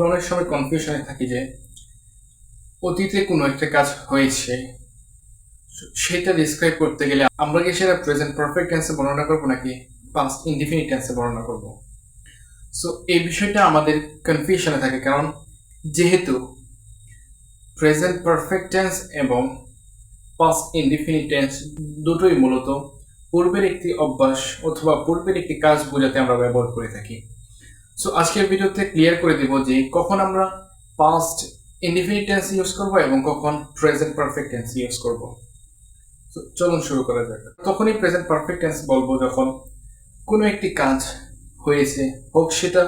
আমরা অনেক সময় কনফিউশনে থাকি যে অতীতে কোনো একটা কাজ হয়েছে, সেটা ডিসক্রাইব করতে গেলে আমরা কি সেটা প্রেজেন্ট পারফেক্ট টেন্সে বর্ণনা করবো নাকি পাস্ট ইনডিফিনিট টেন্সে বর্ণনা করব। সো এই বিষয়টা আমাদের কনফিউশনে থাকে, কারণ যেহেতু প্রেজেন্ট পারফেক্ট টেন্স এবং পাস্ট ইনডিফিনিট টেন্স দুটোই মূলত পূর্বের একটি অভ্যাস অথবা পূর্বের একটি কাজ বোঝাতে আমরা ব্যবহার করে থাকি। সো আজকের ভিডিওতে ক্লিয়ার করে দেব যে কখন আমরা পাস্ট ইনডিফিনিট টেন্স ইউজ করব এবং কখন প্রেজেন্ট পারফেক্ট টেন্স ইউজ করব। সো চলুন শুরু করা যাক। তখনই প্রেজেন্ট পারফেক্ট টেন্স বলবো যখন কোনো একটি কাজ হয়েছে, হোক সেটা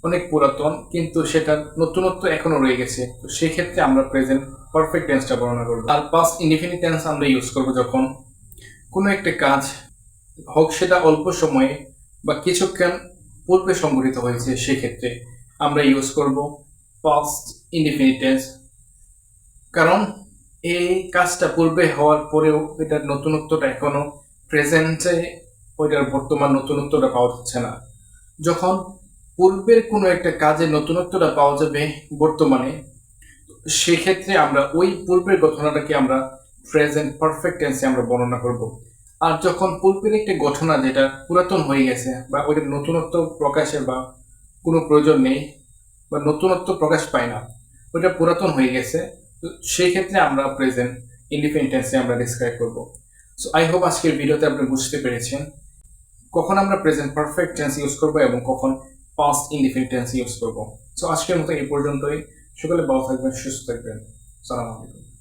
অনেক পুরাতন কিন্তু সেটার নতুনত্ব এখনো রয়ে গেছে, তো সেক্ষেত্রে আমরা প্রেজেন্ট পারফেক্ট টেন্সটা বর্ণনা করব। আর পাস্ট ইনডিফিনিট টেন্স আমরা ইউজ করব যখন কোনো একটা কাজ, হোক সেটা অল্প সময়ে বা কিছুক্ষণ পূর্বে সংঘটিত হয়েছে, সেক্ষেত্রে আমরা ইউজ করব পাস্ট ইনডিফিনিট টেন্স। কারণ এই কাজটা পূর্বে হওয়ার পরেও এটার নতুনত্বটা এখনো প্রেজেন্টে, ওইটার বর্তমান নতুনত্বটা পাওয়া যাচ্ছে না। যখন পূর্বের কোনো একটা কাজের নতুনত্বটা পাওয়া যাবে বর্তমানে, সেক্ষেত্রে আমরা ওই পূর্বের ঘটনাটাকে আমরা প্রেজেন্ট পারফেক্ট টেন্সে আমরা বর্ণনা করব। আর যখন পূর্বের একটা ঘটনা যেটা পুরাতন হয়ে গেছে বা ওইটার নতুনত্ব প্রকাশের বা কোনো প্রয়োজন নেই বা নতুনত্ব প্রকাশ পায় না, ওইটা পুরাতন হয়ে গেছে, তো সেই ক্ষেত্রে আমরা প্রেজেন্ট ইনডিফিনিট টেন্সে আমরা ডিসক্রাইব করব। সো আই হোপ আজকের ভিডিওতে আপনি বুঝতে পেরেছেন কখন আমরা প্রেজেন্ট পারফেক্ট টেন্স ইউজ করব এবং কখন পাস্ট ইনডিফিনিট টেন্স ইউজ করব। সো আজকের মতো এই পর্যন্তই। সকলে ভালো থাকবেন, সুস্থ থাকবেন। সালাম আলাইকুম।